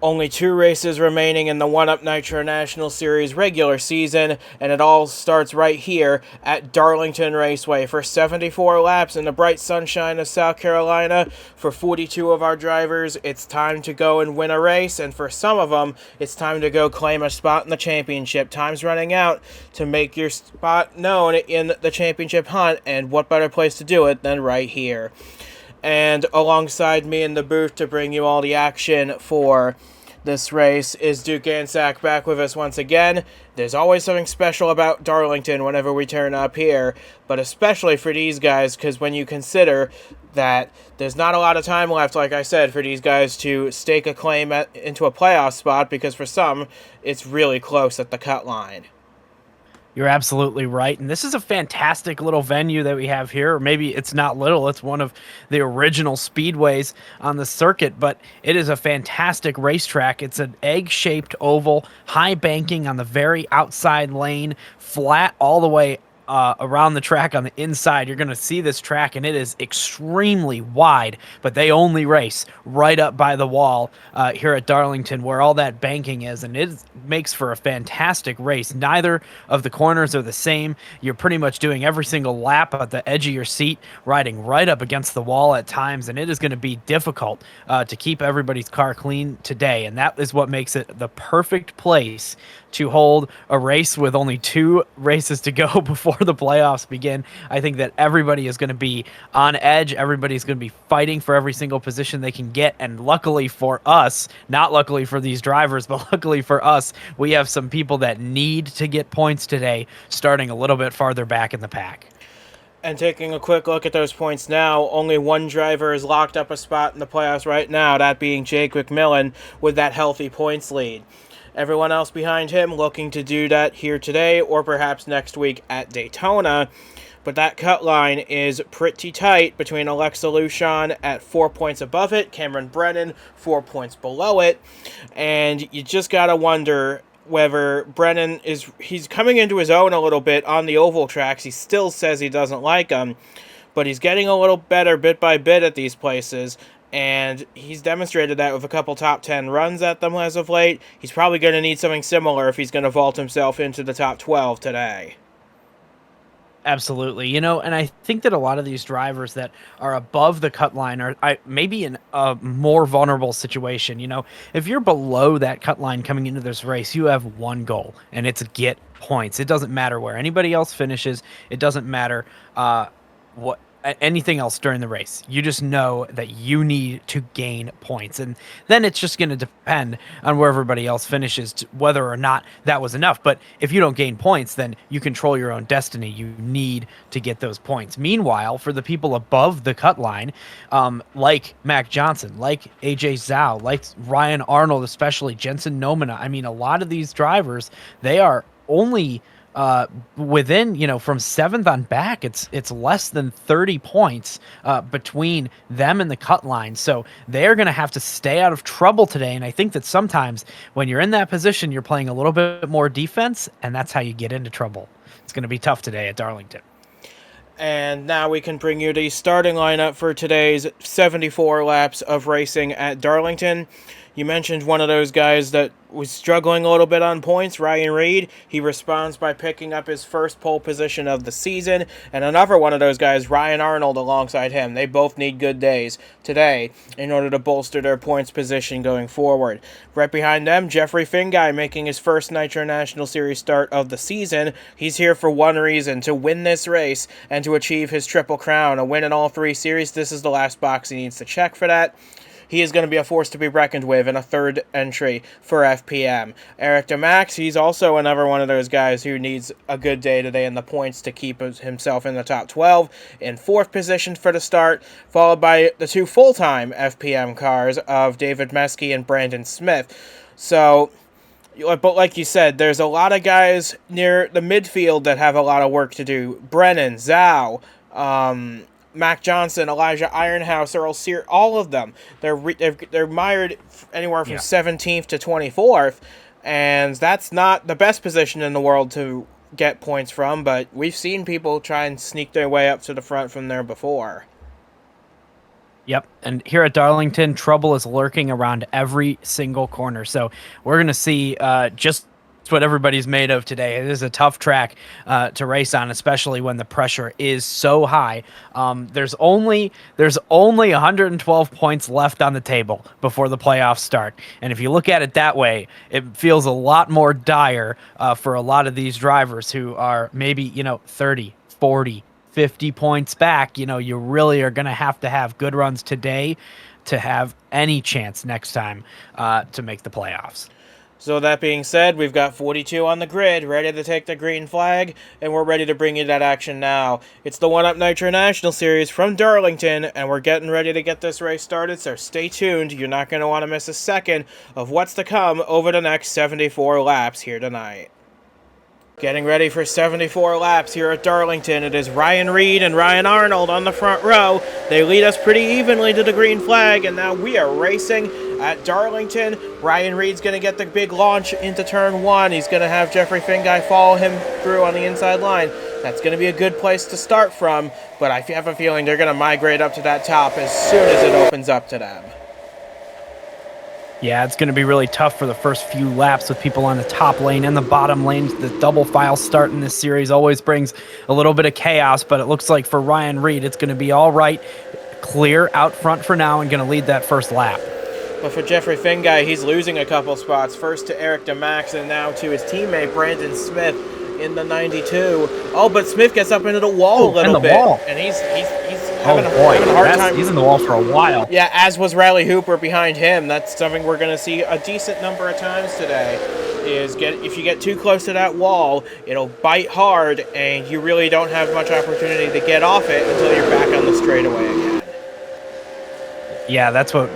Only 2 races remaining in the One-Up Nitro National Series regular season, and it all starts right here at Darlington Raceway for 74 laps in the bright sunshine of South Carolina. For 42 of our drivers, it's time to go and win a race, and for some of them, it's time to go claim a spot in the championship. Time's running out to make your spot known in the championship hunt, and what better place to do it than right here. And alongside me in the booth to bring you all the action for this race is Duke Ansack back with us once again. There's always something special about Darlington whenever we turn up here, but especially for these guys, because when you consider that there's not a lot of time left, like I said, for these guys to stake a claim into a playoff spot, because for some, it's really close at the cut line. You're absolutely right. And this is a fantastic little venue that we have here. Or maybe it's not little, it's one of the original speedways on the circuit, but it is a fantastic racetrack. It's an egg-shaped oval, high banking on the very outside lane, flat all the way around the track on the inside. You're going to see this track, and it is extremely wide, but they only race right up by the wall here at Darlington where all that banking is, and it makes for a fantastic race. Neither of the corners are the same. You're pretty much doing every single lap at the edge of your seat, riding right up against the wall at times, and it is going to be difficult to keep everybody's car clean today, and that is what makes it the perfect place to hold a race with only 2 races to go before the playoffs begin. I think that everybody is going to be on edge. Everybody's going to be fighting for every single position they can get. And luckily for us, not luckily for these drivers, but luckily for us, we have some people that need to get points today, starting a little bit farther back in the pack. And taking a quick look at those points now, only one driver has locked up a spot in the playoffs right now, that being Jake McMillan with that healthy points lead. Everyone else behind him looking to do that here today or perhaps next week at Daytona. But that cut line is pretty tight between Alexa Luchon at 4 points above it, Cameron Brennan 4 points below it. And you just got to wonder whether Brennan he's coming into his own a little bit on the oval tracks. He still says he doesn't like them, but he's getting a little better bit by bit at these places. And he's demonstrated that with a couple top 10 runs at them as of late. He's probably going to need something similar if he's going to vault himself into the top 12 today. Absolutely. And I think that a lot of these drivers that are above the cut line are maybe in a more vulnerable situation. If you're below that cut line coming into this race, you have one goal, and it's get points. It doesn't matter where anybody else finishes. It doesn't matter what anything else during the race. You just know that you need to gain points, and then it's just going to depend on where everybody else finishes, whether or not that was enough. But if you don't gain points, then you control your own destiny. You need to get those points. Meanwhile, for the people above the cut line, like Mac Johnson, like AJ Zhao, like Ryan Arnold, especially Jensen Nomina, I mean, a lot of these drivers, they are only within, from 7th on back, it's less than 30 points between them and the cut line. So they're going to have to stay out of trouble today. And I think that sometimes when you're in that position, you're playing a little bit more defense, and that's how you get into trouble. It's going to be tough today at Darlington. And now we can bring you the starting lineup for today's 74 laps of racing at Darlington. You mentioned one of those guys that was struggling a little bit on points, Ryan Reed. He responds by picking up his first pole position of the season. And another one of those guys, Ryan Arnold, alongside him. They both need good days today in order to bolster their points position going forward. Right behind them, Jeffrey Finguy making his first Nitro National Series start of the season. He's here for one reason, to win this race and to achieve his triple crown. A win in all 3 series. This is the last box he needs to check for that. He is going to be a force to be reckoned with in a 3rd entry for FPM. Eric DeMax, he's also another one of those guys who needs a good day today in the points to keep himself in the top 12. In 4th position for the start, followed by the 2 full-time FPM cars of David Meskey and Brandon Smith. So, but like you said, there's a lot of guys near the midfield that have a lot of work to do. Brennan, Zhao, Mac Johnson, Elijah Ironhouse, Earl Sear, all of them. They're mired anywhere from 17th to 24th, and that's not the best position in the world to get points from, but we've seen people try and sneak their way up to the front from there before. Yep. And here at Darlington, trouble is lurking around every single corner. So we're going to see just what everybody's made of today. It is a tough track to race on, especially when the pressure is so high. There's only 112 points left on the table before the playoffs start. And if you look at it that way, it feels a lot more dire for a lot of these drivers who are maybe, 30, 40, 50 points back. You really are going to have good runs today to have any chance next time to make the playoffs. So that being said, we've got 42 on the grid, ready to take the green flag, and we're ready to bring you that action now. It's the 1UP Nitro National Series from Darlington, and we're getting ready to get this race started, so stay tuned. You're not going to want to miss a second of what's to come over the next 74 laps here tonight. Getting ready for 74 laps here at Darlington. It is Ryan Reed and Ryan Arnold on the front row. They lead us pretty evenly to the green flag, and now we are racing at Darlington. Ryan Reed's going to get the big launch into turn 1. He's going to have Jeffrey Fingai follow him through on the inside line. That's going to be a good place to start from, but I have a feeling they're going to migrate up to that top as soon as it opens up to them. Yeah, it's going to be really tough for the first few laps with people on the top lane and the bottom lane. The double file start in this series always brings a little bit of chaos, but it looks like for Ryan Reed, it's going to be all right. Clear out front for now and going to lead that first lap. But for Jeffrey Fingai, he's losing a couple spots. First to Eric DeMax and now to his teammate Brandon Smith in the 92. Oh, but Smith gets up into the wall a little bit. Wall. And he's having a hard time. He's in the wall for a while. Yeah, as was Riley Hooper behind him. That's something we're going to see a decent number of times today. If you get too close to that wall, it'll bite hard, and you really don't have much opportunity to get off it until you're back on the straightaway again. Yeah, that's what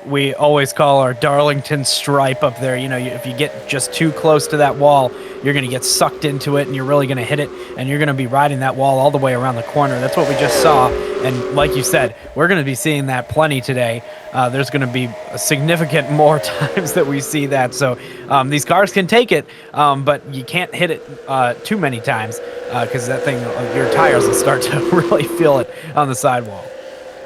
we always call our Darlington stripe up there. If you get just too close to that wall, you're going to get sucked into it, and you're really going to hit it, and you're going to be riding that wall all the way around the corner. That's what we just saw, and like you said, we're going to be seeing that plenty today. There's going to be a significant more times that we see that, so these cars can take it, but you can't hit it too many times because that thing, your tires will start to really feel it on the sidewall.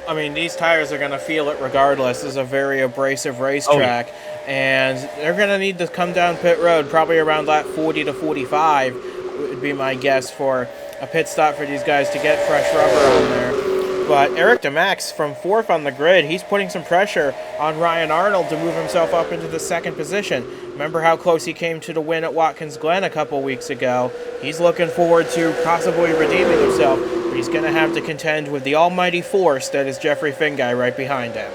I mean, these tires are going to feel it regardless. This is a very abrasive racetrack, and they're going to need to come down pit road probably around lap 40 to 45 would be my guess for a pit stop for these guys to get fresh rubber on there. But Eric DeMax from 4th on the grid, he's putting some pressure on Ryan Arnold to move himself up into the 2nd position. Remember how close he came to the win at Watkins Glen a couple weeks ago. He's looking forward to possibly redeeming himself. He's going to have to contend with the almighty force that is Jeffrey Fingai right behind him.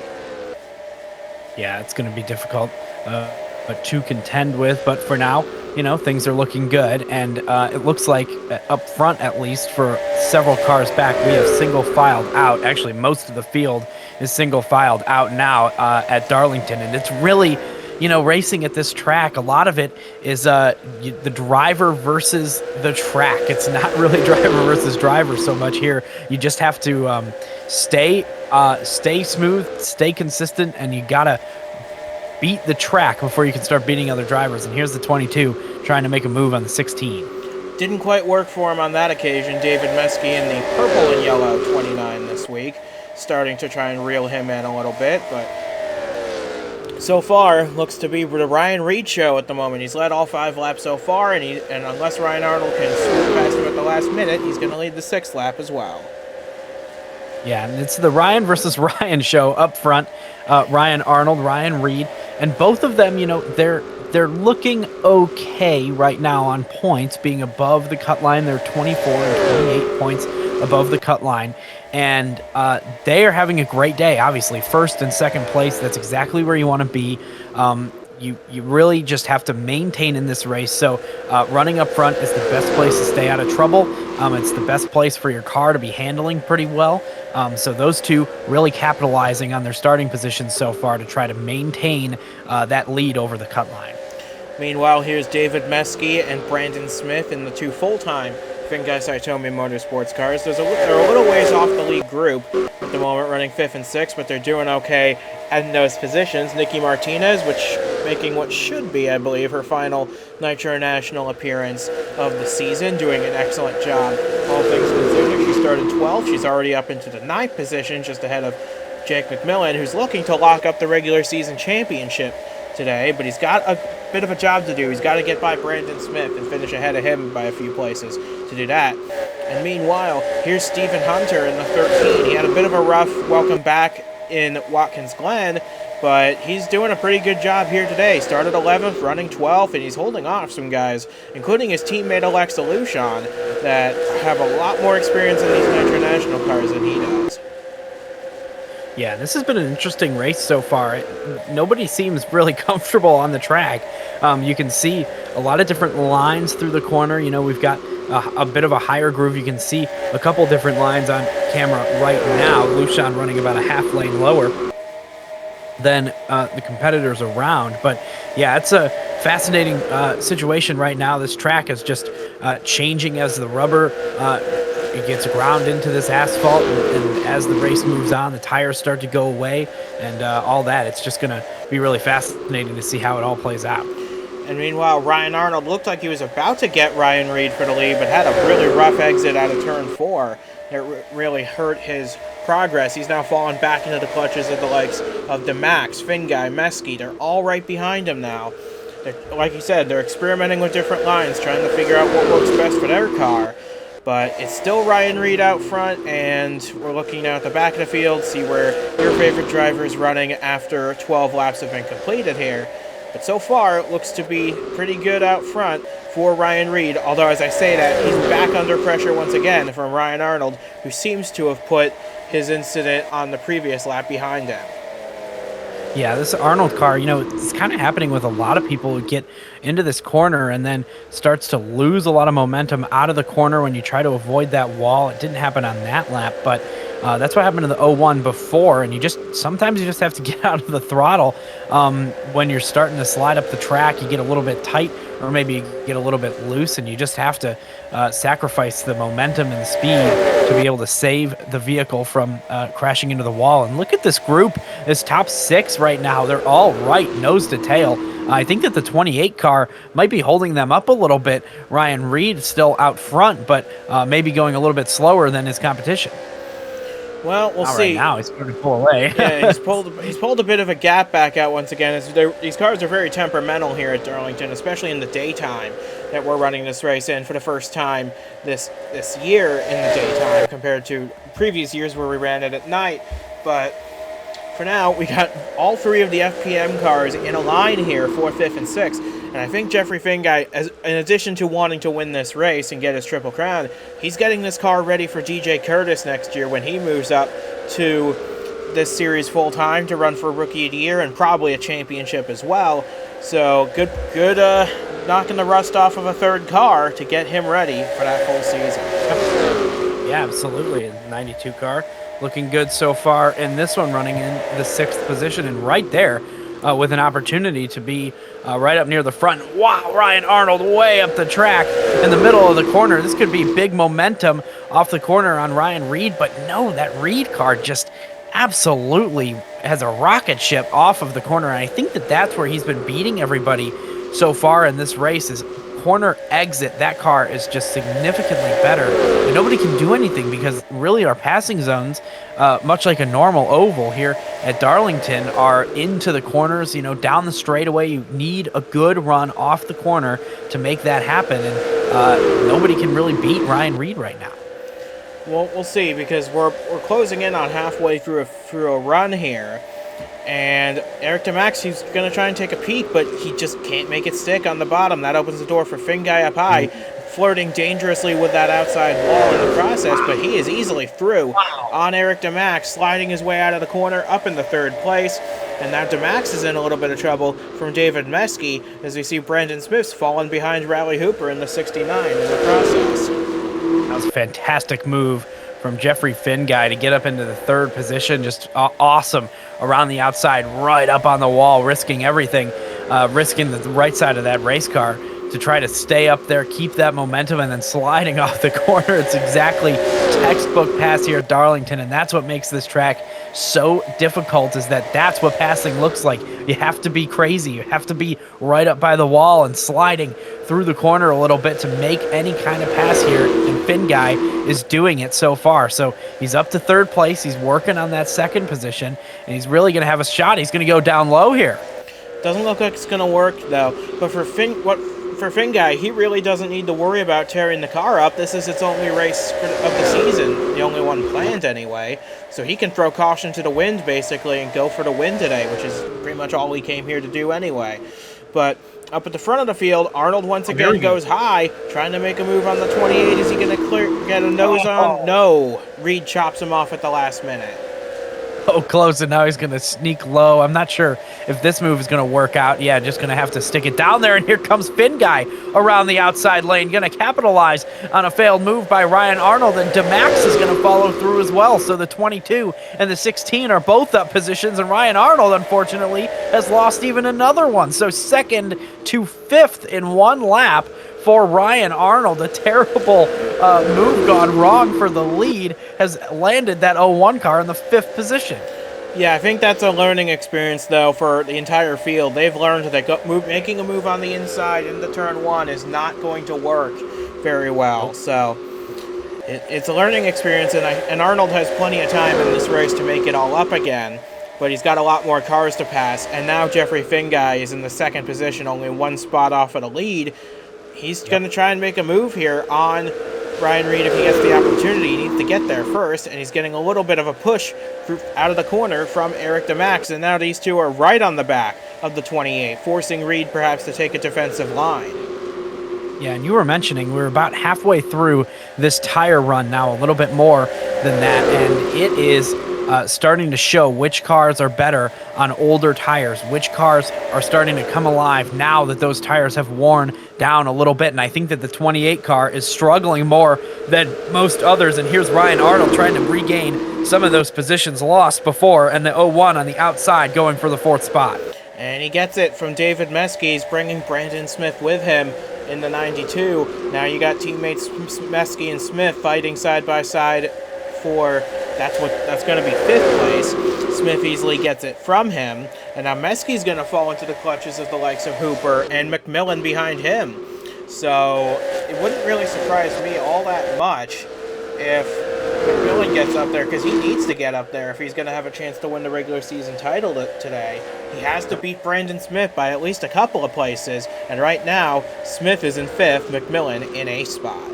Yeah, it's going to be difficult to contend with, but for now, things are looking good, and it looks like up front, at least, for several cars back, we have single-filed out. Actually, most of the field is single-filed out now at Darlington, and it's really... racing at this track, a lot of it is the driver versus the track. It's not really driver versus driver so much here. You just have to stay smooth, stay consistent, and you gotta beat the track before you can start beating other drivers. And here's the 22 trying to make a move on the 16. Didn't quite work for him on that occasion. David Meske in the purple and yellow 29 this week, starting to try and reel him in a little bit, but so far, looks to be the Ryan Reed show at the moment. He's led all 5 laps so far, and unless Ryan Arnold can swoop past him at the last minute, he's going to lead the 6th lap as well. Yeah, and it's the Ryan versus Ryan show up front. Ryan Arnold, Ryan Reed, and both of them, they're looking okay right now on points, being above the cut line. They're 24 and 28 points above the cut line. And they are having a great day, obviously. 1st and 2nd place, that's exactly where you want to be. You really just have to maintain in this race. So running up front is the best place to stay out of trouble. It's the best place for your car to be handling pretty well. So those two really capitalizing on their starting positions so far to try to maintain that lead over the cut line. Meanwhile, here's David Meske and Brandon Smith in the 2 full-time Fingai Saitomi Motorsports cars. They're a little ways off the lead group at the moment, running 5th and 6th, but they're doing okay in those positions. Nikki Martinez, making what should be, I believe, her final Nitro National appearance of the season, doing an excellent job. All things considered, she started 12th. She's already up into the 9th position, just ahead of Jake McMillan, who's looking to lock up the regular season championship today, but he's got a bit of a job to do. He's got to get by Brandon Smith and finish ahead of him by a few places to do that. And meanwhile, here's Stephen Hunter in the 13. He had a bit of a rough welcome back in Watkins Glen, but he's doing a pretty good job here today. Started 11th, running 12th, and he's holding off some guys, including his teammate Alexa Lucian, that have a lot more experience in these Nitro National cars than he does. Yeah, this has been an interesting race so far. Nobody seems really comfortable on the track. You can see a lot of different lines through the corner. You know, we've got a bit of a higher groove. You can see a couple different lines on camera right now. Lucian running about a half lane lower than the competitors around. But yeah, it's a fascinating situation right now. This track is just changing as the rubber it gets ground into this asphalt, and as the race moves on, the tires start to go away and all that. It's just going to be really fascinating to see how it all plays out. And meanwhile, Ryan Arnold looked like he was about to get Ryan Reed for the lead, but had a really rough exit out of turn 4. It really hurt his progress. He's now fallen back into the clutches of the likes of DeMax, Finguy, Meski. They're all right behind him now. Like you said, they're experimenting with different lines, trying to figure out what works best for their car. But it's still Ryan Reed out front, and we're looking now at the back of the field, see where your favorite driver is running after 12 laps have been completed here. But so far, it looks to be pretty good out front for Ryan Reed, although as I say that, he's back under pressure once again from Ryan Arnold, who seems to have put his incident on the previous lap behind him. Yeah, this Arnold car, you know, it's kind of happening with a lot of people who get into this corner and then starts to lose a lot of momentum out of the corner when you try to avoid that wall. It didn't happen on that lap, but that's what happened to the 01 before, and sometimes you just have to get out of the throttle when you're starting to slide up the track. You get a little bit tight, or maybe you get a little bit loose, and you just have to sacrifice the momentum and the speed to be able to save the vehicle from crashing into the wall. And look at this group, this top 6 right now. They're all right nose to tail. I think that the 28 car might be holding them up a little bit. Ryan Reed still out front, but maybe going a little bit slower than his competition. Well, we'll see. Right now, he's starting to pull away. Yeah, he's pulled a bit of a gap back out once again. These cars are very temperamental here at Darlington, especially in the daytime that we're running this race in for the first time this year in the daytime compared to previous years where we ran it at night. But for now, we got all 3 of the FPM cars in a line here, 4th, 5th, and 6th. And I think Jeffrey Finguy, in addition to wanting to win this race and get his Triple Crown, he's getting this car ready for DJ Curtis next year when he moves up to this series full-time to run for Rookie of the Year and probably a championship as well. So good knocking the rust off of a 3rd car to get him ready for that full season. Yeah, absolutely. A 92 car. Looking good so far, and this one running in the 6th position, and right there with an opportunity to be right up near the front. Wow, Ryan Arnold way up the track in the middle of the corner. This could be big momentum off the corner on Ryan Reed, but no, that Reed car just absolutely has a rocket ship off of the corner, and I think that that's where he's been beating everybody so far in this race is corner exit. That car is just significantly better, and nobody can do anything because really our passing zones, much like a normal oval here at Darlington, are into the corners, you know, down the straightaway. You need a good run off the corner to make that happen, and nobody can really beat Ryan Reed right now. Well, we'll see, because we're closing in on halfway through a run here. And Eric DeMax, he's going to try and take a peek, but he just can't make it stick on the bottom. That opens the door for Finguy up high, flirting dangerously with that outside wall in the process, but he is easily through on Eric DeMax, sliding his way out of the corner, up in the 3rd place. And now DeMax is in a little bit of trouble from David Meski, as we see Brandon Smith's fallen behind Riley Hooper in the 69 in the process. That was a fantastic move from Jeffrey Finguy to get up into the 3rd position. Just awesome around the outside, right up on the wall, risking everything, risking the right side of that race car to try to stay up there, keep that momentum, and then sliding off the corner. It's exactly textbook pass here at Darlington, and that's what makes this track so difficult, is that's what passing looks like. You have to be crazy. You have to be right up by the wall and sliding through the corner a little bit to make any kind of pass here, and Finn Guy is doing it so far. So he's up to third place. He's working on that second position, and he's really going to have a shot. He's going to go down low here. Doesn't look like it's going to work, though. But for Finn Guy, he really doesn't need to worry about tearing the car up. This is its only race of the season, the only one planned anyway. So he can throw caution to the wind, basically, and go for the win today, which is pretty much all he came here to do anyway. But up at the front of the field, Arnold once again goes high, trying to make a move on the 28. Is he going to get a nose on? No. Reed chops him off at the last minute. Oh, close, and now he's going to sneak low. I'm not sure if this move is going to work out. Yeah, just going to have to stick it down there, and here comes Finn Guy around the outside lane, going to capitalize on a failed move by Ryan Arnold, and DeMax is going to follow through as well. So the 22 and the 16 are both up positions, and Ryan Arnold, unfortunately, has lost even another one. So second to fifth in one lap for Ryan Arnold. A terrible move gone wrong for the lead has landed that 01 car in the fifth position. Yeah, I think that's a learning experience, though, for the entire field. They've learned that making a move on the inside into turn one is not going to work very well. So it's a learning experience, and Arnold has plenty of time in this race to make it all up again. But he's got a lot more cars to pass, and now Jeffrey Finn Guy is in the second position, only one spot off of the lead. He's going to try and make a move here on Ryan Reed if he gets the opportunity. He needs to get there first, and he's getting a little bit of a push out of the corner from Eric DeMax, and now these two are right on the back of the 28, forcing Reed perhaps to take a defensive line. Yeah, and you were mentioning we're about halfway through this tire run now, a little bit more than that, and it is starting to show which cars are better on older tires, which cars are starting to come alive now that those tires have worn down a little bit. And I think that the 28 car is struggling more than most others. And here's Ryan Arnold trying to regain some of those positions lost before, and the 01 on the outside going for the fourth spot. And he gets it from David Meskey. He's bringing Brandon Smith with him in the 92. Now you got teammates Meskey and Smith fighting side by side for that's going to be fifth place. Smith easily gets it from him, and now Meskey's going to fall into the clutches of the likes of Hooper and McMillan behind him. So it wouldn't really surprise me all that much if McMillan gets up there, because he needs to get up there if he's going to have a chance to win the regular season title today. He has to beat Brandon Smith by at least a couple of places, and right now Smith is in fifth, McMillan in a spot.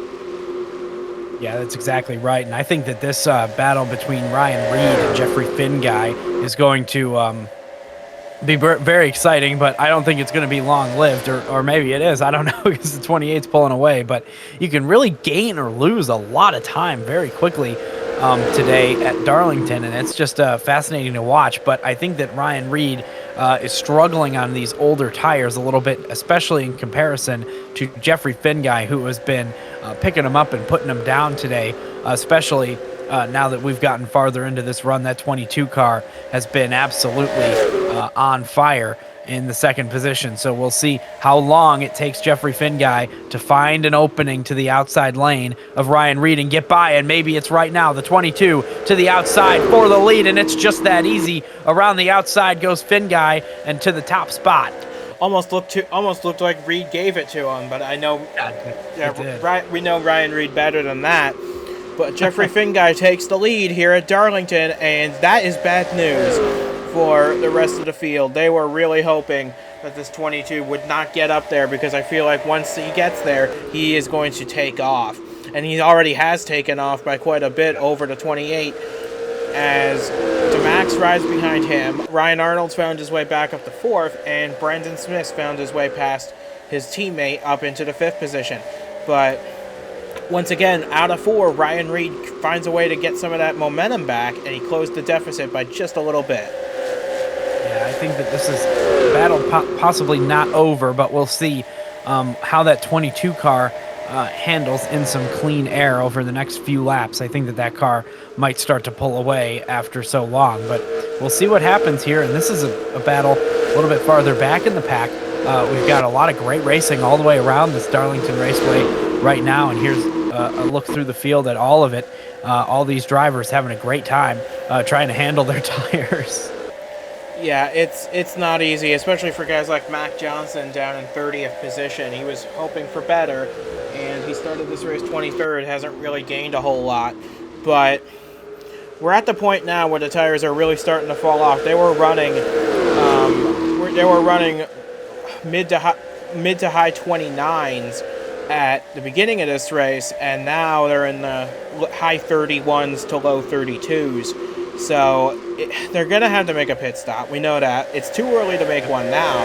Yeah, that's exactly right. And I think that this battle between Ryan Reed and Jeffrey Finn Guy is going to be very exciting, but I don't think it's going to be long-lived, or maybe it is. I don't know, because the 28's pulling away. But you can really gain or lose a lot of time very quickly today at Darlington, and it's just fascinating to watch. But I think that Ryan Reed is struggling on these older tires a little bit, especially in comparison to Jeffrey Finn Guy, who has been picking him up and putting him down today, especially now that we've gotten farther into this run. That 22 car has been absolutely on fire in the second position. So we'll see how long it takes Jeffrey Finn Guy to find an opening to the outside lane of Ryan Reed and get by, and maybe it's right now. The 22 to the outside for the lead, and it's just that easy. Around the outside goes Finn Guy and to the top spot. Almost looked like Reed gave it to him, but I know we know Ryan Reed better than that. But Jeffrey Finn Guy takes the lead here at Darlington, and that is bad news for the rest of the field. They were really hoping that this 22 would not get up there, because I feel like once he gets there, he is going to take off. And he already has taken off by quite a bit over the 28 as DeMax rides behind him. Ryan Arnold's found his way back up to fourth, and Brandon Smith found his way past his teammate up into the fifth position. But once again, out of four, Ryan Reed finds a way to get some of that momentum back, and he closed the deficit by just a little bit. Yeah, I think that this is a battle possibly not over, but we'll see how that 22 car handles in some clean air over the next few laps. I think that car might start to pull away after so long, but we'll see what happens here. And this is a battle a little bit farther back in the pack. We've got a lot of great racing all the way around this Darlington Raceway right now, and here's a look through the field at all of it. All these drivers having a great time trying to handle their tires. Yeah, it's not easy, especially for guys like Mac Johnson down in 30th position. He was hoping for better, and he started this race 23rd, hasn't really gained a whole lot. But we're at the point now where the tires are really starting to fall off. They were running mid to high 29s at the beginning of this race, and now they're in the high 31s to low 32s. So they're going to have to make a pit stop. We know that. It's too early to make one now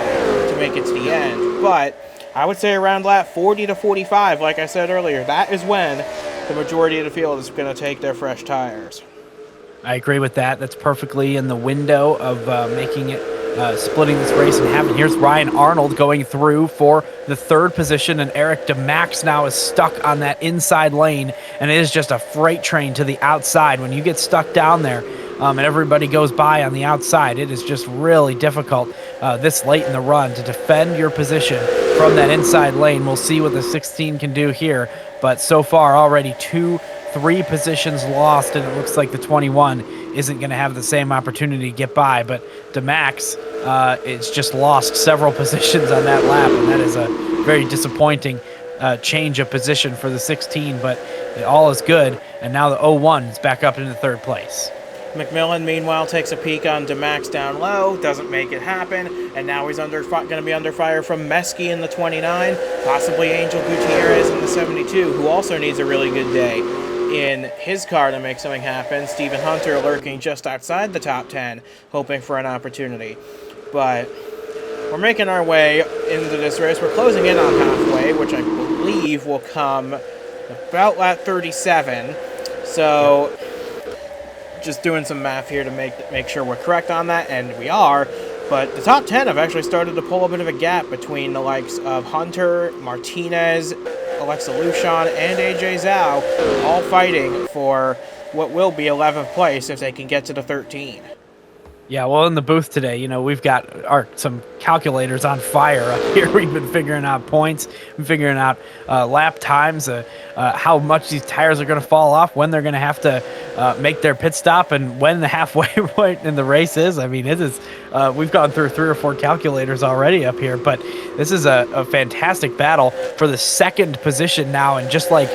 to make it to the end. But I would say around lap 40 to 45, like I said earlier, that is when the majority of the field is going to take their fresh tires. I agree with that. That's perfectly in the window of making it, splitting this race in half. And here's Ryan Arnold going through for the third position, and Eric DeMax now is stuck on that inside lane, and it is just a freight train to the outside. When you get stuck down there, and everybody goes by on the outside, it is just really difficult this late in the run to defend your position from that inside lane. We'll see what the 16 can do here, but so far already 3 positions lost, and it looks like the 21 isn't going to have the same opportunity to get by. But DeMax, it's just lost several positions on that lap, and that is a very disappointing change of position for the 16, but all is good, and now the 01 is back up into third place. McMillan, meanwhile, takes a peek on DeMax down low, doesn't make it happen, and now he's going to be under fire from Meski in the 29, possibly Angel Gutierrez in the 72, who also needs a really good day in his car to make something happen. Stephen Hunter lurking just outside the top 10, hoping for an opportunity. But we're making our way into this race. We're closing in on halfway, which I believe will come about lap 37. So just doing some math here to make sure we're correct on that, and we are. But the top 10 have actually started to pull a bit of a gap between the likes of Hunter, Martinez, Alexa Luchon, and AJ Zhao, all fighting for what will be 11th place if they can get to the 13. Yeah, well, in the booth today, you know, we've got some calculators on fire up here. We've been figuring out points, figuring out lap times, how much these tires are going to fall off, when they're going to have to make their pit stop, and when the halfway point in the race is. I mean, it is. We've gone through 3 or 4 calculators already up here, but this is a fantastic battle for the second position now, and just like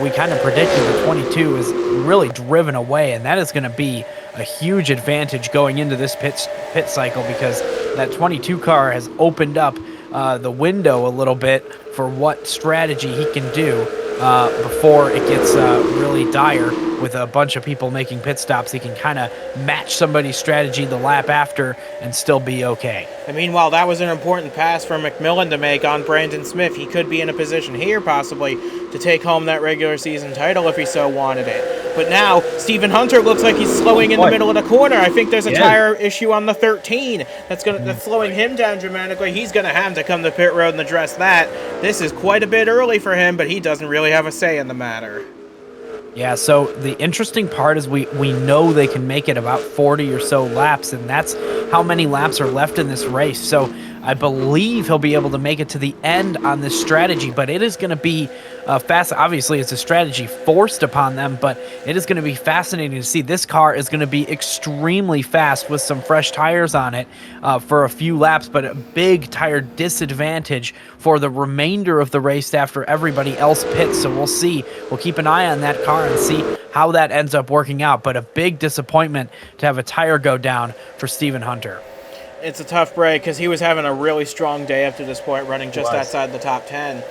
we kind of predicted, the 22 is really driven away, and that is going to be a huge advantage going into this pit cycle, because that 22 car has opened up the window a little bit for what strategy he can do before it gets really dire with a bunch of people making pit stops. He can kind of match somebody's strategy the lap after and still be okay. And meanwhile, that was an important pass for McMillan to make on Brandon Smith. He could be in a position here possibly to take home that regular season title if he so wanted it. But now, Stephen Hunter looks like he's slowing in the middle of the corner. I think there's a tire issue on the 13 that's slowing him down dramatically. He's going to have to come to pit road and address that. This is quite a bit early for him, but he doesn't really have a say in the matter. Yeah, so the interesting part is we know they can make it about 40 or so laps, and that's how many laps are left in this race. So I believe he'll be able to make it to the end on this strategy, but it is going to be fast. Obviously, it's a strategy forced upon them, but it is going to be fascinating to see. This car is going to be extremely fast with some fresh tires on it for a few laps, but a big tire disadvantage for the remainder of the race after everybody else pits. So we'll see. We'll keep an eye on that car and see how that ends up working out, but a big disappointment to have a tire go down for Stephen Hunter. It's a tough break because he was having a really strong day up to this point, running just outside the top 10.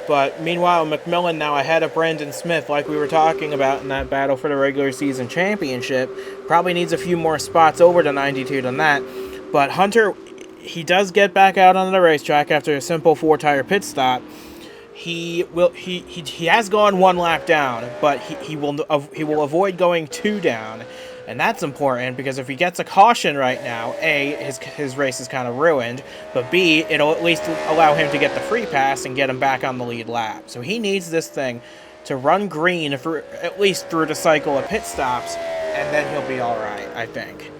But meanwhile, McMillan now ahead of Brandon Smith, like we were talking about in that battle for the regular season championship. Probably needs a few more spots over to 92 than that. But Hunter, he does get back out on the racetrack after a simple 4-tire pit stop. He has gone 1 lap down, but he will avoid going 2 down. And that's important because if he gets a caution right now, A, his race is kind of ruined, but B, it'll at least allow him to get the free pass and get him back on the lead lap. So he needs this thing to run green for at least through the cycle of pit stops, and then he'll be all right, I think.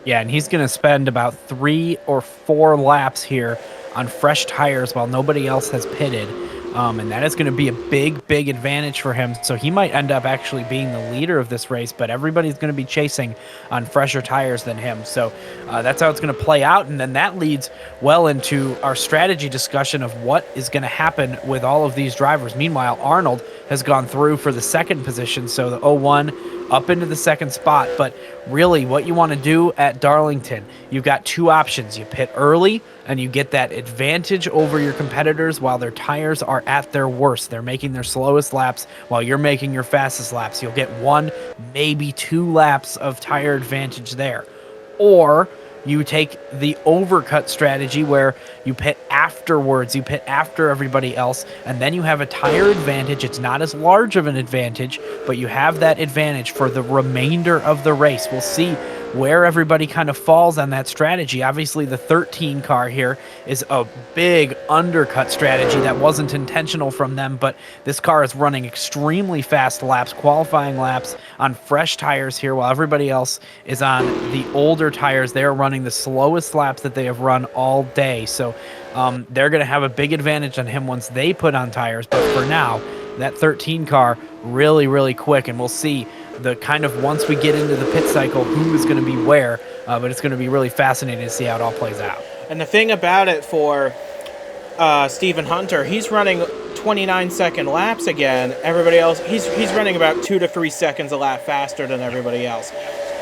Yeah, and he's going to spend about 3 or 4 laps here on fresh tires while nobody else has pitted. And that is going to be a big advantage for him. So he might end up actually being the leader of this race, but everybody's going to be chasing on fresher tires than him. So that's how it's going to play out. And then that leads well into our strategy discussion of what is going to happen with all of these drivers. Meanwhile, Arnold has gone through for the second position. So the 01 up into the second spot. But really, what you want to do at Darlington, you've got two options. You pit early and you get that advantage over your competitors while their tires are at their worst. They're making their slowest laps while you're making your fastest laps. You'll get 1, maybe 2 laps of tire advantage there. Or you take the overcut strategy where you pit afterwards, you pit after everybody else, and then you have a tire advantage. It's not as large of an advantage, but you have that advantage for the remainder of the race. We'll see where everybody kind of falls on that strategy. Obviously, the 13 car here is a big undercut strategy that wasn't intentional from them, but this car is running extremely fast laps, qualifying laps on fresh tires here, while everybody else is on the older tires. They're running the slowest laps that they have run all day. So they're going to have a big advantage on him once they put on tires. But for now, that 13 car really quick, and we'll see the kind of once we get into the pit cycle who is going to be where, but it's going to be really fascinating to see how it all plays out. And the thing about it for Stephen Hunter, he's running 29-second laps again. Everybody else, he's running about 2 to 3 seconds a lap faster than everybody else.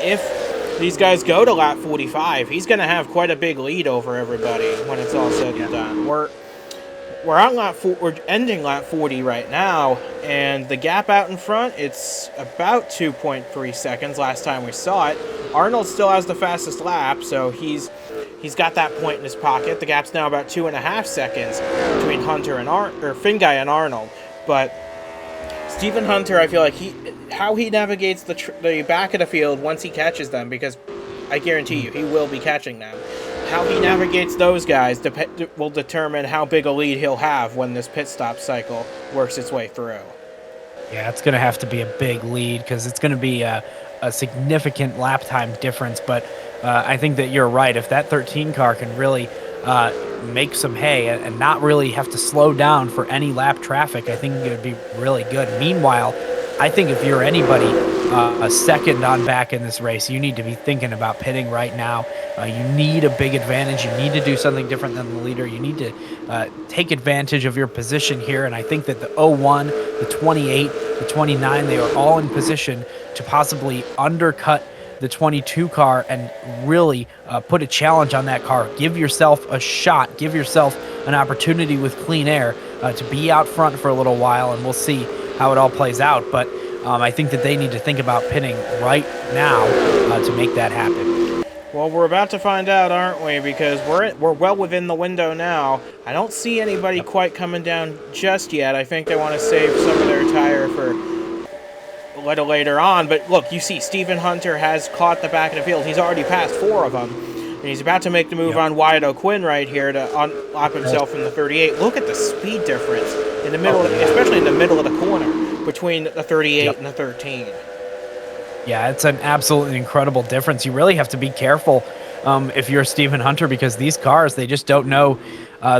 If these guys go to lap 45, he's going to have quite a big lead over everybody when it's all said and done. We're on we're ending lap 40 right now, and the gap out in front, it's about 2.3 seconds last time we saw it. Arnold still has the fastest lap, so he's got that point in his pocket. The gap's now about 2.5 seconds between Hunter and Finguy and Arnold. But Stephen Hunter, I feel like how he navigates the back of the field once he catches them, because I guarantee you he will be catching them. How he navigates those guys will determine how big a lead he'll have when this pit stop cycle works its way through. Yeah, it's going to have to be a big lead because it's going to be a significant lap time difference. But I think that you're right. If that 13 car can really make some hay and not really have to slow down for any lap traffic, I think it would be really good. Meanwhile, I think if you're anybody a second on back in this race, you need to be thinking about pitting right now. You need a big advantage. You need to do something different than the leader. You need to take advantage of your position here. And I think that the 01, the 28, the 29, they are all in position to possibly undercut the 22 car and really put a challenge on that car. Give yourself a shot. Give yourself an opportunity with clean air to be out front for a little while, and we'll see how it all plays out. But I think that they need to think about pitting right now to make that happen. Well, we're about to find out, aren't we? Because we're well within the window now. I don't see anybody quite coming down just yet. I think they want to save some of their tire for a little later on. But look, you see Stephen Hunter has caught the back of the field. He's already passed 4 of them. And he's about to make the move on Wyatt O'Quinn right here to unlap himself in the 38. Look at the speed difference in the middle, especially in the middle of the corner between the 38 and the 13. Yeah, it's an absolutely incredible difference. You really have to be careful if you're Stephen Hunter, because these cars, they just don't know,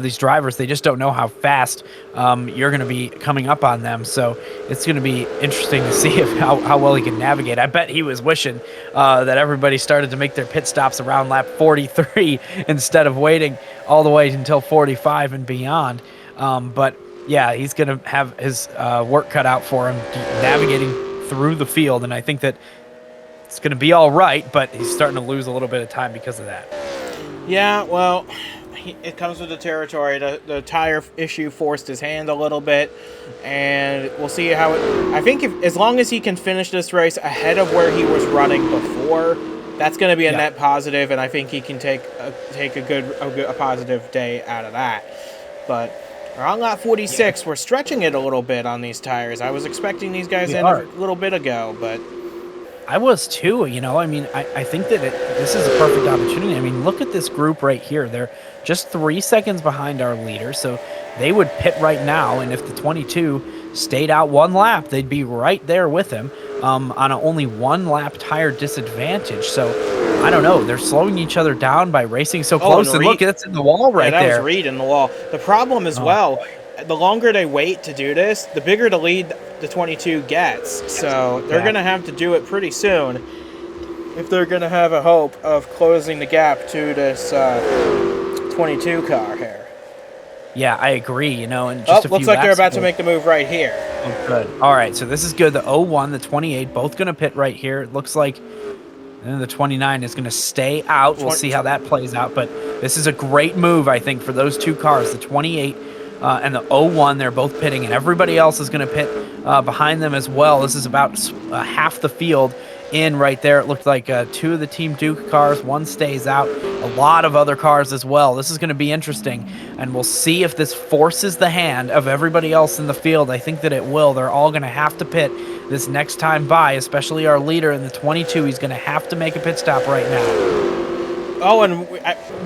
these drivers, they just don't know how fast you're going to be coming up on them. So it's going to be interesting to see how well he can navigate. I bet he was wishing that everybody started to make their pit stops around lap 43 instead of waiting all the way until 45 and beyond. But yeah, he's going to have his work cut out for him navigating through the field, and I think that it's going to be all right, but he's starting to lose a little bit of time because of that. Yeah, well, it comes with the territory. The tire issue forced his hand a little bit, and we'll see how it... I think as long as he can finish this race ahead of where he was running before, that's going to be a net positive, and I think he can take a positive day out of that. But we're on lap 46. We're stretching it a little bit on these tires. I was expecting these guys in a little bit ago, but... I was too, you know. I mean, I think that this is a perfect opportunity. I mean, look at this group right here. They're just 3 seconds behind our leader, so they would pit right now, and if the 22 stayed out 1 lap, they'd be right there with him on a only 1 lap tire disadvantage. So I don't know. They're slowing each other down by racing so close. And look, that's in the wall right there. That was Reed in the wall. The problem as well, the longer they wait to do this, the bigger the lead the 22 gets. So they're going to have to do it pretty soon if they're going to have a hope of closing the gap to this 22 car here. Yeah, I agree, you know, and just a few looks like they're about to ago. make the move right here. Oh, good. All right, so this is good. The 01, the 28, both going to pit right here. It looks like the 29 is going to stay out. We'll see how that plays out, but this is a great move, I think, for those two cars, the 28 and the 01. They're both pitting, and everybody else is going to pit behind them as well. This is about half the field in right there. It looked like two of the Team Duke cars, one stays out, a lot of other cars as well. This is going to be interesting, and we'll see if this forces the hand of everybody else in the field. I think that it will. They're all going to have to pit this next time by, especially our leader in the 22. He's going to have to make a pit stop right now. Oh, and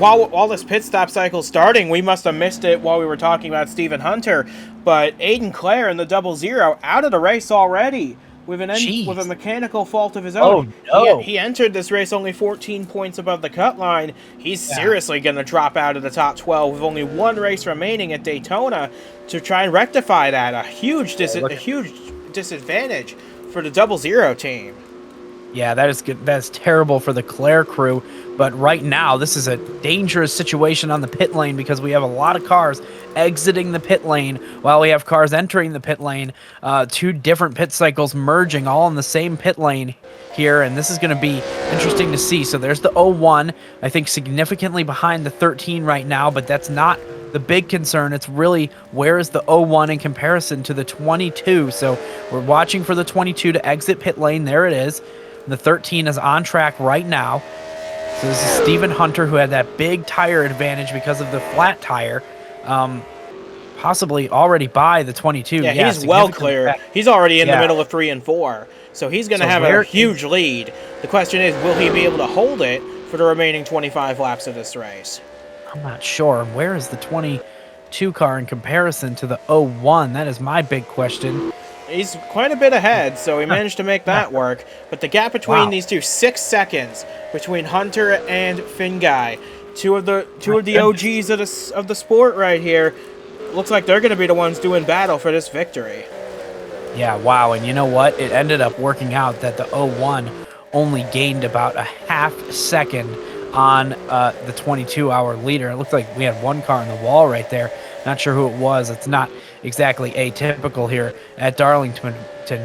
while this pit stop cycle's starting, we must have missed it while we were talking about Stephen Hunter, but Aiden Clare in the 00 out of the race already with a mechanical fault of his own. Oh, no. He entered this race only 14 points above the cut line. He's seriously going to drop out of the top 12 with only one race remaining at Daytona to try and rectify that. A huge disadvantage for the 00 team. Yeah, that is good. That's terrible for the Claire crew. But right now, this is a dangerous situation on the pit lane because we have a lot of cars exiting the pit lane while we have cars entering the pit lane. Two different pit cycles merging all in the same pit lane here, and this is going to be interesting to see. So there's the 01, I think significantly behind the 13 right now, but that's not the big concern. It's really where is the 01 in comparison to the 22. So we're watching for the 22 to exit pit lane. There it is. The 13 is on track right now. So this is Stephen Hunter, who had that big tire advantage because of the flat tire. Possibly already by the 22. Yeah, he's well clear. He's already in the middle of 3 and 4. So he's going to have a huge lead. The question is, will he be able to hold it for the remaining 25 laps of this race? I'm not sure. Where is the 22 car in comparison to the 01? That is my big question. He's quite a bit ahead, so he managed to make that work. But the gap between these two, 6 seconds between Hunter and Finguy, two of the OGs of the sport right here. Looks like they're going to be the ones doing battle for this victory. Yeah, wow. And you know what? It ended up working out that the 01 only gained about a half second on the 22-hour leader. It looked like we had one car on the wall right there. Not sure who it was. It's not exactly atypical here at Darlington.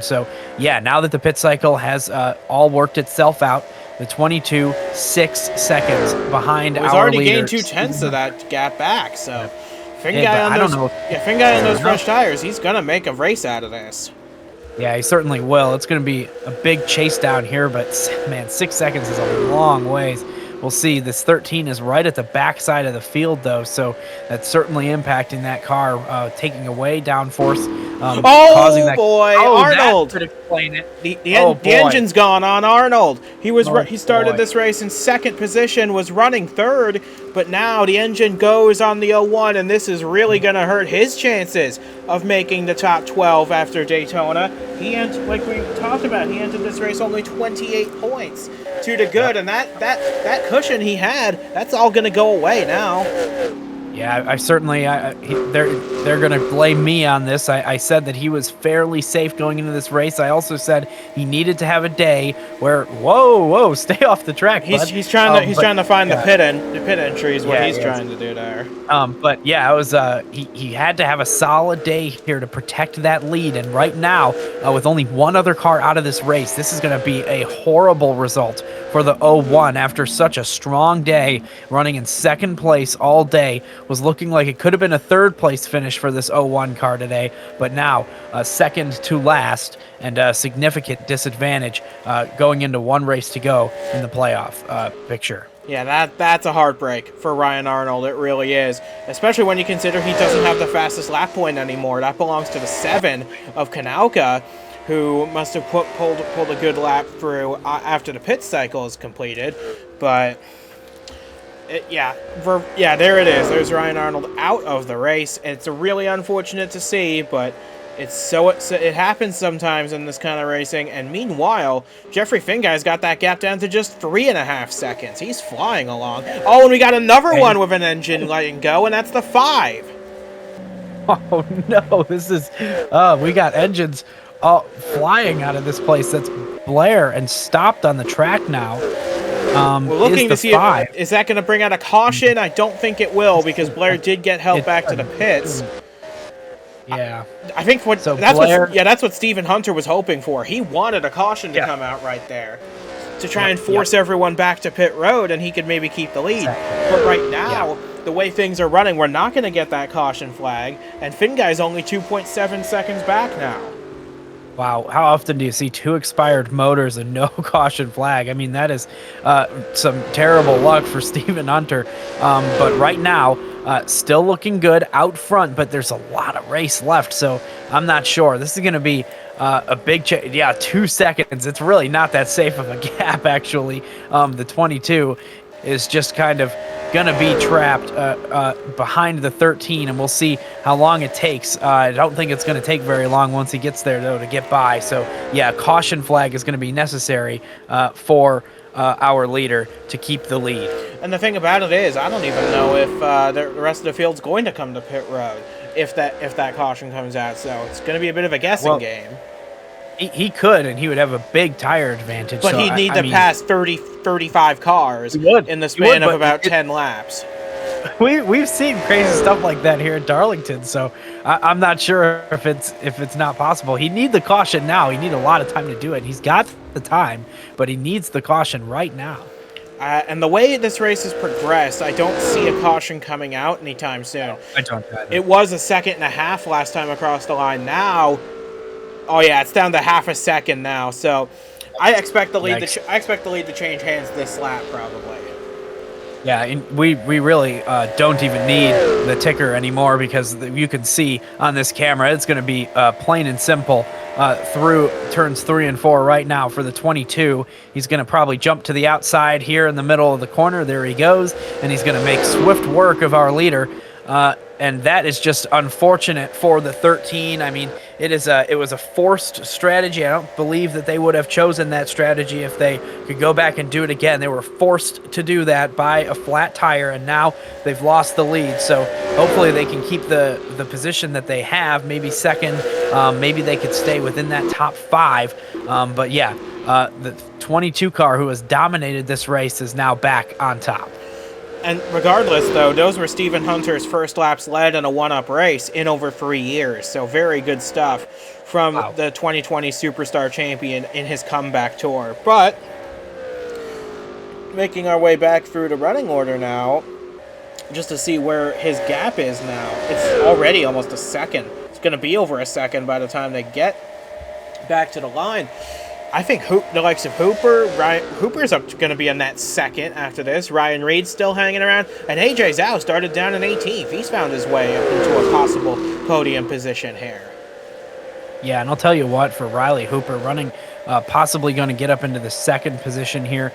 So, yeah, now that the pit cycle has all worked itself out, the 22, 6 seconds behind our leader. He's already gained 2/10 of that gap back, so Finguy on those fresh tires, he's going to make a race out of this. Yeah, he certainly will. It's going to be a big chase down here, but, man, 6 seconds is a long ways. We'll see. This 13 is right at the backside of the field, though, so that's certainly impacting that car, taking away downforce. Causing that. Arnold! That could explain it. The engine's gone on Arnold. He started this race in second position, was running third, but now the engine goes on the 01, and this is really going to hurt his chances of making the top 12 after Daytona. Like we talked about, he entered this race only 28 points to the good, and that cushion he had, that's all going to go away now. Yeah, I certainly. They're going to blame me on this. I said that he was fairly safe going into this race. I also said he needed to have a day where whoa, stay off the track. He's trying to find the pit entry is what he's trying to do there. But yeah, it was he had to have a solid day here to protect that lead. And right now, with only one other car out of this race, this is going to be a horrible result for the 01 after such a strong day, running in second place all day. Was looking like it could have been a third place finish for this 01 car today, but now second to last and a significant disadvantage going into one race to go in the playoff picture. Yeah, that's a heartbreak for Ryan Arnold. It really is, especially when you consider he doesn't have the fastest lap point anymore. That belongs to the 7 of Kanauka, who must have pulled a good lap through after the pit cycle is completed, but. There it is. There's Ryan Arnold out of the race. It's really unfortunate to see, but it happens sometimes in this kind of racing. And meanwhile, Jeffrey Finguy's got that gap down to just 3.5 seconds. He's flying along. Oh, and we got another one with an engine letting go, and that's the 5. Oh no, this is we got engines flying out of this place. That's Blair and stopped on the track now. We're Is looking to the see if five. is that going to bring out a caution. I don't think it will because Blair did get help back to the pits. Yeah. I think Blair, that's what Stephen Hunter was hoping for. He wanted a caution to come out right there to try and force everyone back to pit road, and he could maybe keep the lead. But right now, the way things are running, we're not going to get that caution flag, and Finguy's only 2.7 seconds back now. Wow, how often do you see 2 expired motors and no caution flag? I mean, that is some terrible luck for Stephen Hunter. But right now, still looking good out front, but there's a lot of race left, so I'm not sure. This is going to be a big change. Yeah, 2 seconds. It's really not that safe of a gap, actually. The 22 is just kind of gonna be trapped behind the 13, and we'll see how long it takes. I don't think it's gonna take very long once he gets there, though, to get by. So yeah, caution flag is gonna be necessary for our leader to keep the lead. And the thing about it is, I don't even know if the rest of the field's going to come to pit road if that caution comes out. So it's going to be a bit of a guessing game. He could, and he would have a big tire advantage. But he'd need to pass 35 cars in the span of about 10 laps. We've seen crazy stuff like that here at Darlington, so I'm not sure if it's not possible. He needs the caution now. He needs a lot of time to do it. He's got the time, but he needs the caution right now. And the way this race has progressed, I don't see a caution coming out anytime soon. I don't either. It was a second and a half last time across the line. Now, oh yeah, it's down to half a second now. So I expect the lead. I expect the lead to change hands this lap probably. Yeah, and we really don't even need the ticker anymore because you can see on this camera it's going to be plain and simple through turns 3 and 4 right now for the 22. He's going to probably jump to the outside here in the middle of the corner. There he goes, and he's going to make swift work of our leader. And that is just unfortunate for the 13. I mean, it was a forced strategy. I don't believe that they would have chosen that strategy if they could go back and do it again. They were forced to do that by a flat tire, and now they've lost the lead. So hopefully they can keep the position that they have, maybe second. Maybe they could stay within that top 5. But yeah, the 22 car who has dominated this race is now back on top. And regardless, though, those were Stephen Hunter's first laps led in a one-up race in over 3 years. So very good stuff from the 2020 Superstar Champion in his comeback tour. But making our way back through the running order now, just to see where his gap is now. It's already almost a second. It's going to be over a second by the time they get back to the line. I think the likes of Hooper's going to be in that second after this. Ryan Reed's still hanging around. And AJ Zhao started down in 18th. He's found his way up into a possible podium position here. Yeah, and I'll tell you what, for Riley Hooper running, possibly going to get up into the second position here,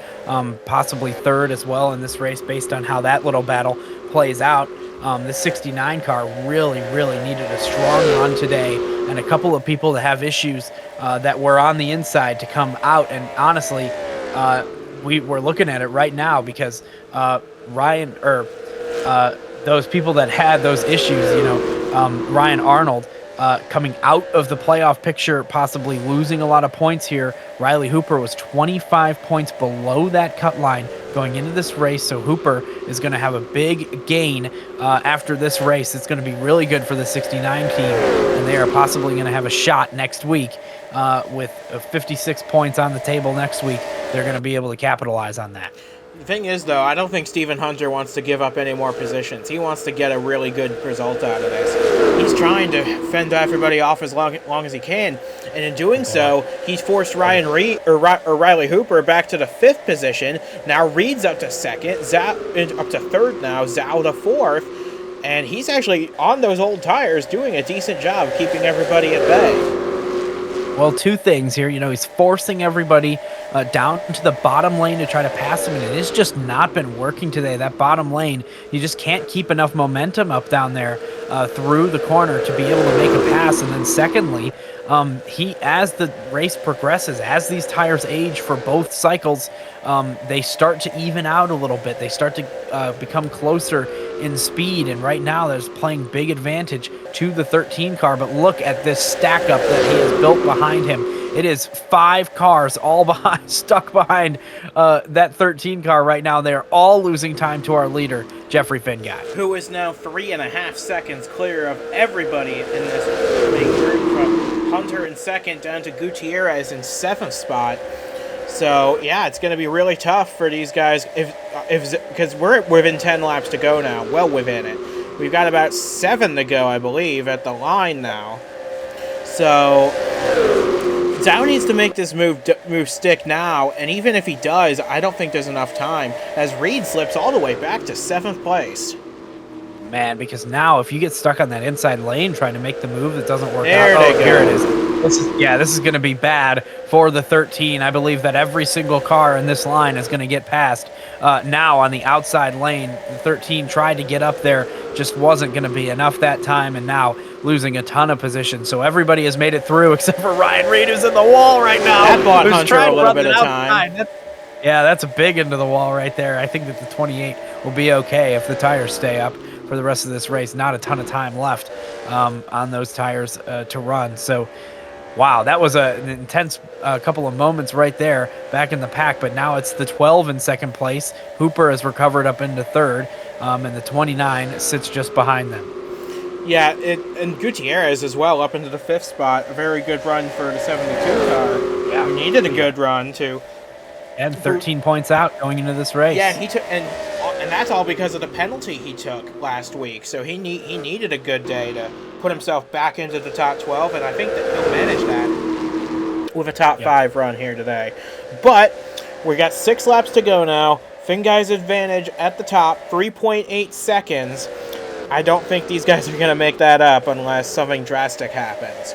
possibly third as well in this race based on how that little battle plays out. The 69 car really needed a strong run today, and a couple of people that have issues that were on the inside to come out. And honestly, we're looking at it right now because those people that had those issues, Ryan Arnold coming out of the playoff picture, possibly losing a lot of points here. Riley Hooper was 25 points below that cut line going into this race, so Hooper is going to have a big gain after this race. It's going to be really good for the 69 team, and they are possibly going to have a shot next week with 56 points on the table next week. They're going to be able to capitalize on that. The thing is, though, I don't think Stephen Hunter wants to give up any more positions. He wants to get a really good result out of this. He's trying to fend everybody off as long as he can, and in doing so, he's forced Ryan Reed or Riley Hooper back to the 5th position. Now Reed's up to 2nd, Zhao up to 3rd now, Zhao to 4th, and he's actually on those old tires doing a decent job keeping everybody at bay. Well, 2 things here. He's forcing everybody down to the bottom lane to try to pass him, and it has just not been working today. That bottom lane, you just can't keep enough momentum up down there through the corner to be able to make a pass. And then secondly, as the race progresses, as these tires age for both cycles, they start to even out a little bit. They start to become closer in speed, and right now there's playing big advantage to the 13 car. But look at this stack up that he has built behind him. It is 5 cars all behind, stuck behind that 13 car right now. They're all losing time to our leader, Jeffrey Finguy, who is now 3.5 seconds clear of everybody in this big group, from Hunter in second down to Gutierrez in 7th spot. So yeah, it's going to be really tough for these guys because we're within 10 laps to go now, well within it. We've got about 7 to go, I believe, at the line now. So Dow needs to make this move stick now, and even if he does, I don't think there's enough time, as Reed slips all the way back to 7th place. Man, because now if you get stuck on that inside lane trying to make the move that doesn't work there out, they go. Here it is. This is going to be bad for the 13. I believe that every single car in this line is going to get past. Now on the outside lane, the 13 tried to get up there, just wasn't going to be enough that time, and now losing a ton of position. So everybody has made it through except for Ryan Reed, who's in the wall right now. That bought Hunter a little bit of time. That's a big into the wall right there. I think that the 28 will be okay if the tires stay up for the rest of this race. Not a ton of time left on those tires to run. So, wow, that was an intense couple of moments right there back in the pack. But now it's the 12 in second place. Hooper has recovered up into third, and the 29 sits just behind them. Yeah, and Gutierrez as well up into the 5th spot. A very good run for the 72 car. Yeah, we needed a good run too. And 13 points out going into this race. Yeah, he took, and that's all because of the penalty he took last week. So he needed a good day to put himself back into the top 12, and I think that he'll manage that with a top 5 run here today. But we got 6 laps to go now. Finguy's advantage at the top, 3.8 seconds. I don't think these guys are going to make that up unless something drastic happens.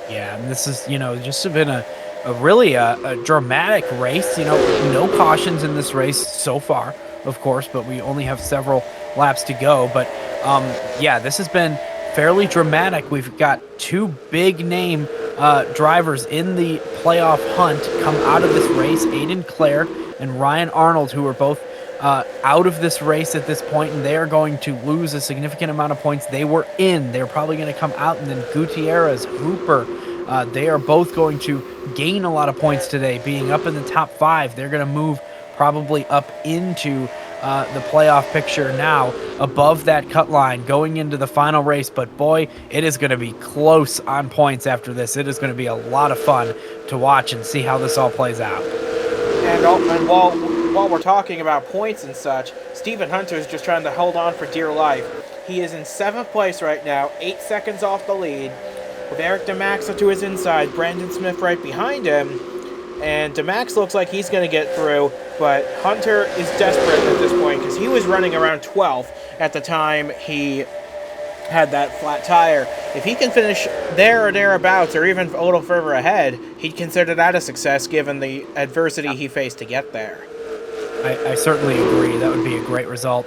Yeah, and this is, just been a really dramatic race. No cautions in this race so far, of course, but we only have several laps to go. But this has been fairly dramatic. We've got 2 big name drivers in the playoff hunt come out of this race, Aiden Clare and Ryan Arnold, who are both out of this race at this point, and they are going to lose a significant amount of points. They were in. They're probably going to come out, and then Gutierrez, Hooper, they are both going to gain a lot of points today, being up in the top 5. They're going to move probably up into the playoff picture now, above that cut line, going into the final race. But boy, it is going to be close on points after this. It is going to be a lot of fun to watch and see how this all plays out. And while we're talking about points and such, Stephen Hunter is just trying to hold on for dear life. He is in 7th place right now, 8 seconds off the lead, with Eric DeMax to his inside, Brandon Smith right behind him, and DeMax looks like he's going to get through, but Hunter is desperate at this point because he was running around 12th at the time he had that flat tire. If he can finish there or thereabouts, or even a little further ahead, he'd consider that a success given the adversity he faced to get there. I certainly agree. That would be a great result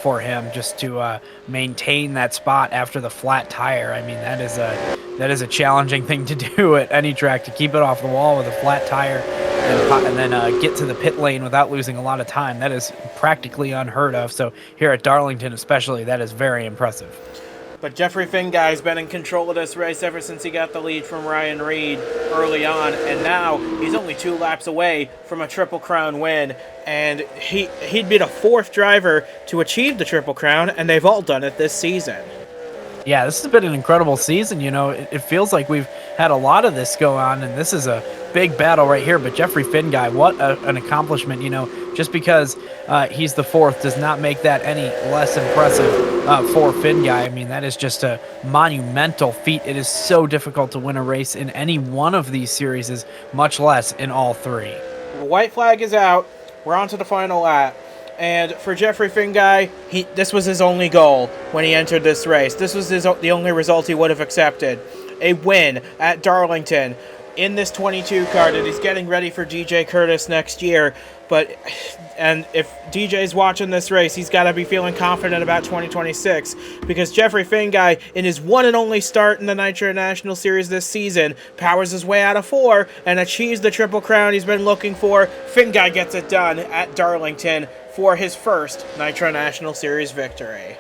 for him, just to maintain that spot after the flat tire. I mean, that is a challenging thing to do at any track, to keep it off the wall with a flat tire and then get to the pit lane without losing a lot of time. That is practically unheard of. So here at Darlington especially, that is very impressive. But Jeffrey Finguy's been in control of this race ever since he got the lead from Ryan Reed early on, and now he's only 2 laps away from a Triple Crown win, and he'd be the 4th driver to achieve the Triple Crown, and they've all done it this season. Yeah, this has been an incredible season. It feels like we've had a lot of this go on, and this is a big battle right here. But Jeffrey Finguy, what an accomplishment. Just because he's the 4th does not make that any less impressive for Finguy. I mean, that is just a monumental feat. It is so difficult to win a race in any one of these series, much less in all 3. The white flag is out. We're on to the final lap. And for Jeffrey Finguy, this was his only goal when he entered this race. This was the only result he would have accepted. A win at Darlington in this 22 car that he's getting ready for DJ Curtis next year. And if DJ's watching this race, he's got to be feeling confident about 2026, because Jeffrey Finguy, in his one and only start in the Nitro National Series this season, powers his way out of 4 and achieves the Triple Crown he's been looking for. Finguy gets it done at Darlington. for his first Nitro National Series victory.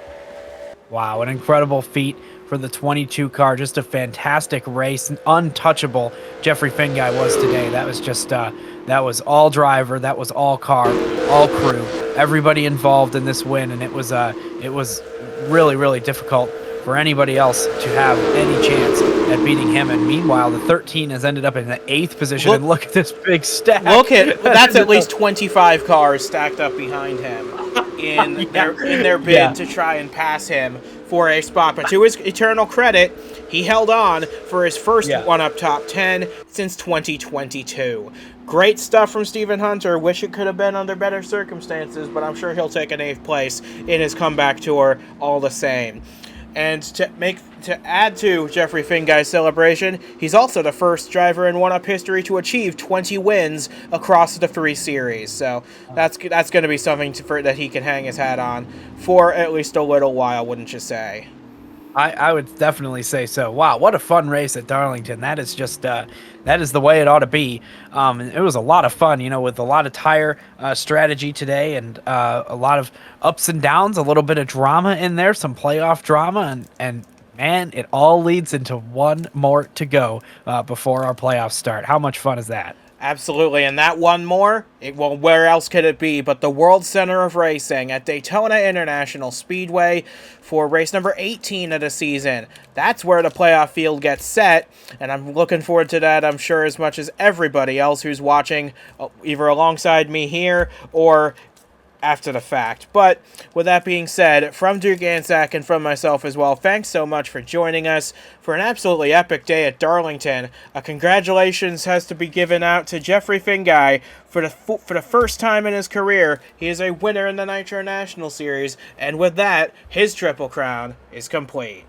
Wow, an incredible feat for the 22 car. Just a fantastic race. An untouchable Jeffrey Finguy was today. That was just, that was all driver. That was all car, all crew, everybody involved in this win. And it was really, really difficult for anybody else to have any chance at beating him. And meanwhile, the 13 has ended up in the 8th position. And look at this big stack. That's at least 25 cars stacked up behind him in their bid to try and pass him for a spot. But to his eternal credit, he held on for his first one up top 10 since 2022. Great stuff from Stephen Hunter. Wish it could have been under better circumstances, but I'm sure he'll take an 8th place in his comeback tour all the same. And to add to Jeffrey Finguy's celebration, he's also the first driver in 1-Up history to achieve 20 wins across the 3 series. So that's going to be something that he can hang his hat on for at least a little while, wouldn't you say? I would definitely say so. Wow, what a fun race at Darlington. That is just that is the way it ought to be. It was a lot of fun, with a lot of tire strategy today, and a lot of ups and downs, a little bit of drama in there, some playoff drama, and man, it all leads into one more to go before our playoffs start. How much fun is that? Absolutely, and that one more, well, where else could it be but the World Center of Racing at Daytona International Speedway for race number 18 of the season. That's where the playoff field gets set, and I'm looking forward to that, I'm sure, as much as everybody else who's watching, either alongside me here or after the fact. But with that being said, from Duke Ansack and from myself as well, thanks so much for joining us for an absolutely epic day at Darlington. A congratulations has to be given out to Jeffrey Finguy for the first time in his career. He is a winner in the Nitro National Series, and with that, his Triple Crown is complete.